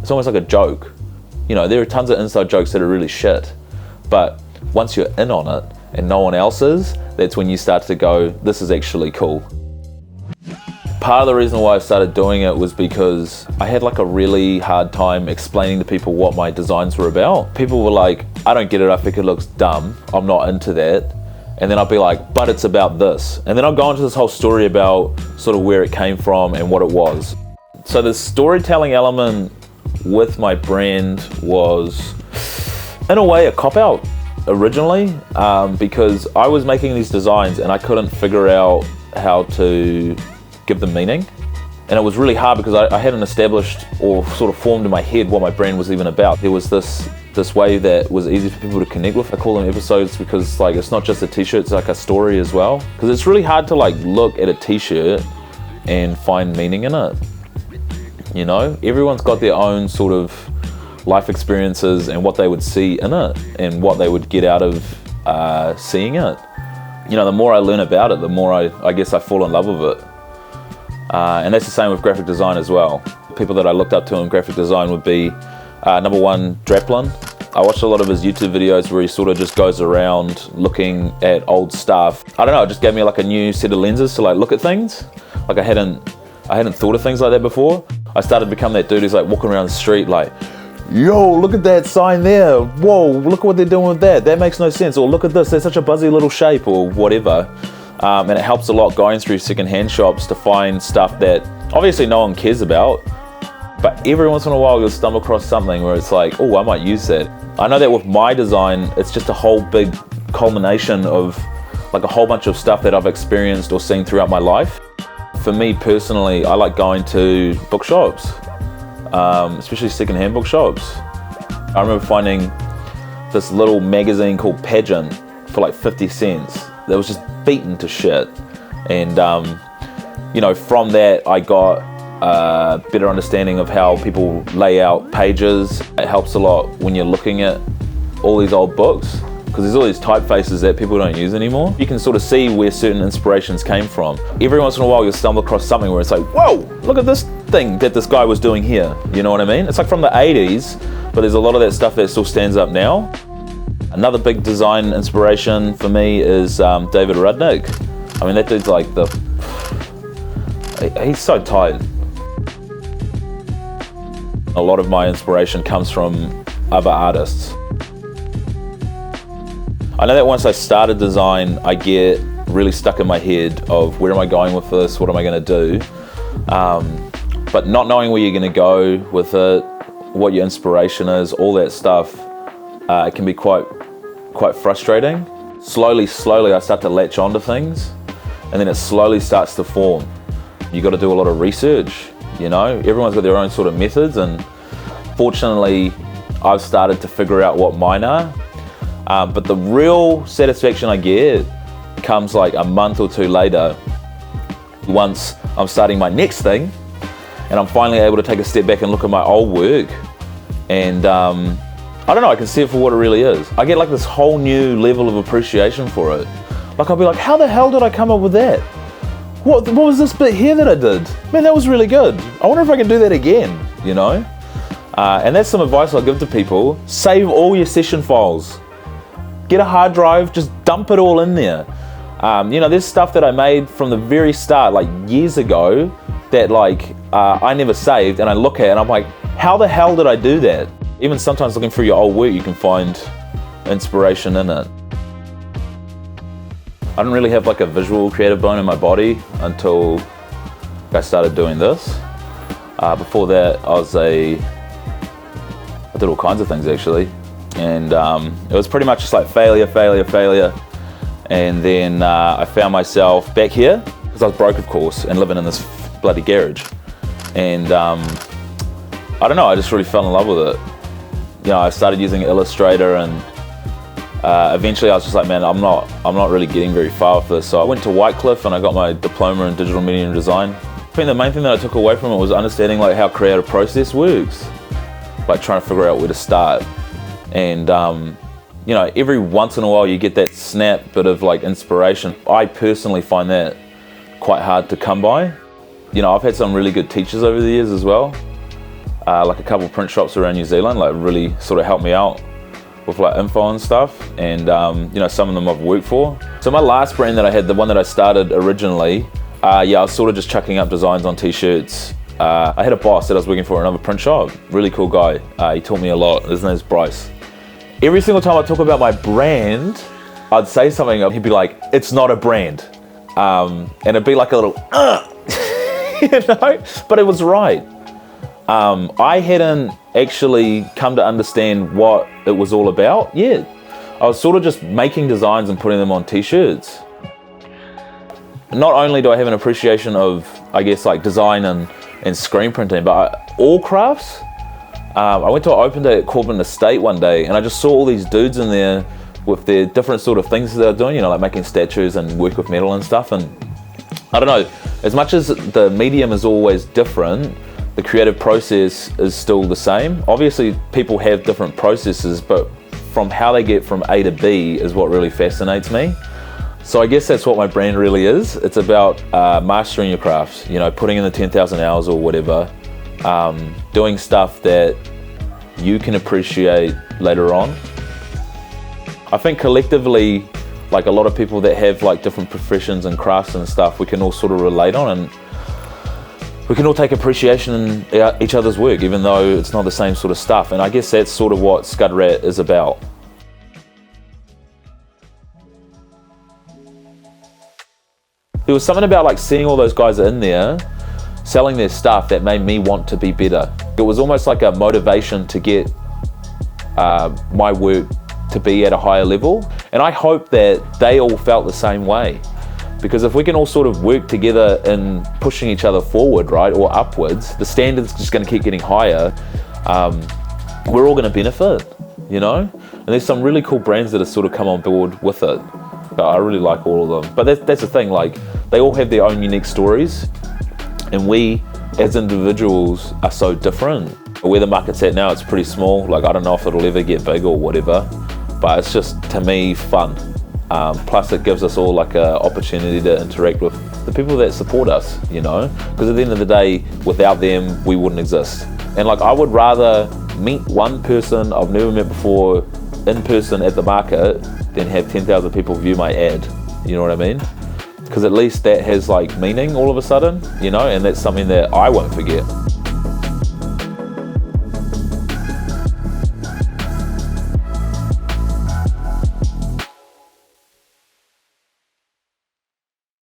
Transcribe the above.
It's almost like a joke. You know, there are tons of inside jokes that are really shit, but once you're in on it and no one else is, that's when you start to go, this is actually cool. Part of the reason why I started doing it was because I had like a really hard time explaining to people what my designs were about. People were like, I don't get it, I think it looks dumb, I'm not into that. And then I'd be like, but it's about this. And then I'll go into this whole story about sort of where it came from and what it was. So the storytelling element with my brand was, in a way, a cop-out originally, because I was making these designs and I couldn't figure out how to give them meaning. And it was really hard because I hadn't established or sort of formed in my head what my brand was even about. There was this way that was easy for people to connect with. I call them episodes because like it's not just a t-shirt, it's like a story as well. Because it's really hard to like look at a t-shirt and find meaning in it. You know, everyone's got their own sort of life experiences and what they would see in it and what they would get out of seeing it. You know, the more I learn about it, the more I guess I fall in love with it. And that's the same with graphic design as well. People that I looked up to in graphic design would be number one, Draplin. I watched a lot of his YouTube videos where he sort of just goes around looking at old stuff. I don't know, it just gave me like a new set of lenses to like look at things. Like I hadn't thought of things like that before. I started to become that dude who's like walking around the street like, yo, look at that sign there. Whoa, look at what they're doing with that. That makes no sense. Or look at this, that's such a buzzy little shape or whatever. And it helps a lot going through secondhand shops to find stuff that obviously no one cares about. But every once in a while you'll stumble across something where it's like, oh, I might use that. I know that with my design, it's just a whole big culmination of like a whole bunch of stuff that I've experienced or seen throughout my life. For me personally, I like going to bookshops, especially secondhand bookshops. I remember finding this little magazine called Pageant for like 50 cents that was just beaten to shit. And you know, from that I got a better understanding of how people lay out pages. It helps a lot when you're looking at all these old books, because there's all these typefaces that people don't use anymore. You can sort of see where certain inspirations came from. Every once in a while you'll stumble across something where it's like, whoa, look at this thing that this guy was doing here. You know what I mean? It's like from the 80s, but there's a lot of that stuff that still stands up now. Another big design inspiration for me is David Rudnick. I mean, that dude's like he's so tight. A lot of my inspiration comes from other artists. I know that once I started design, I get really stuck in my head of where am I going with this, what am I going to do? But not knowing where you're going to go with it, what your inspiration is, all that stuff, it can be quite frustrating. Slowly I start to latch onto things, and then it slowly starts to form. You got to do a lot of research, you know? Everyone's got their own sort of methods, and fortunately, I've started to figure out what mine are. But the real satisfaction I get comes like a month or two later, once I'm starting my next thing, and I'm finally able to take a step back and look at my old work, and I don't know, I can see it for what it really is. I get like this whole new level of appreciation for it. Like I'll be like, how the hell did I come up with that? What was this bit here that I did? Man, that was really good. I wonder if I can do that again, you know? And that's some advice I'll give to people. Save all your session files. Get a hard drive, just dump it all in there. You know, there's stuff that I made from the very start, like years ago, that like I never saved, and I look at it and I'm like, how the hell did I do that? Even sometimes looking through your old work, you can find inspiration in it. I didn't really have like a visual creative bone in my body until I started doing this. Before that, I did all kinds of things actually. And it was pretty much just like failure. And then I found myself back here, because I was broke of course, and living in this bloody garage. And I don't know, I just really fell in love with it. You know, I started using Illustrator, and eventually I was just like, man, I'm not really getting very far with this. So I went to Whitecliffe and I got my diploma in digital media and design. I think the main thing that I took away from it was understanding like how creative process works, like trying to figure out where to start. And you know, every once in a while you get that snap bit of like inspiration. I personally find that quite hard to come by. You know, I've had some really good teachers over the years as well. like a couple print shops around New Zealand, like really sort of helped me out with like info and stuff, and you know, some of them I've worked for. So my last brand that I had, the one that I started originally, yeah, I was sort of just chucking up designs on t-shirts. I had a boss that I was working for another print shop, really cool guy. He taught me a lot. His name's Bryce. Every single time I talk about my brand, I'd say something, he'd be like, it's not a brand. And it'd be like a little, you know, but it was right. I hadn't actually come to understand what it was all about yet. I was sort of just making designs and putting them on t-shirts. Not only do I have an appreciation of, I guess, like design and screen printing, but all crafts. I went to an open day at 𝘾𝙧𝙚𝙬𝙀𝙁 one day, and I just saw all these dudes in there with their different sort of things that they're doing, you know, like making statues and work with metal and stuff. And I don't know, as much as the medium is always different, the creative process is still the same. Obviously, people have different processes, but from how they get from A to B is what really fascinates me. So I guess that's what my brand really is. It's about mastering your crafts, you know, putting in the 10,000 hours or whatever, doing stuff that you can appreciate later on. I think collectively, like a lot of people that have like different professions and crafts and stuff, we can all sort of relate on, and we can all take appreciation in each other's work, even though it's not the same sort of stuff. And I guess that's sort of what Scud Rat is about. There was something about like seeing all those guys in there selling their stuff that made me want to be better. It was almost like a motivation to get my work to be at a higher level. And I hope that they all felt the same way. Because if we can all sort of work together in pushing each other forward, right, or upwards, the standard's just going to keep getting higher. We're all going to benefit, you know? And there's some really cool brands that have sort of come on board with it. I really like all of them. But that's the thing, like, they all have their own unique stories. And we, as individuals, are so different. Where the market's at now, it's pretty small. Like, I don't know if it'll ever get big or whatever. But it's just, to me, fun. Plus it gives us all like an opportunity to interact with the people that support us, you know? Because at the end of the day, without them, we wouldn't exist. And like, I would rather meet one person I've never met before in person at the market than have 10,000 people view my ad, you know what I mean? Because at least that has like meaning all of a sudden, you know? And that's something that I won't forget.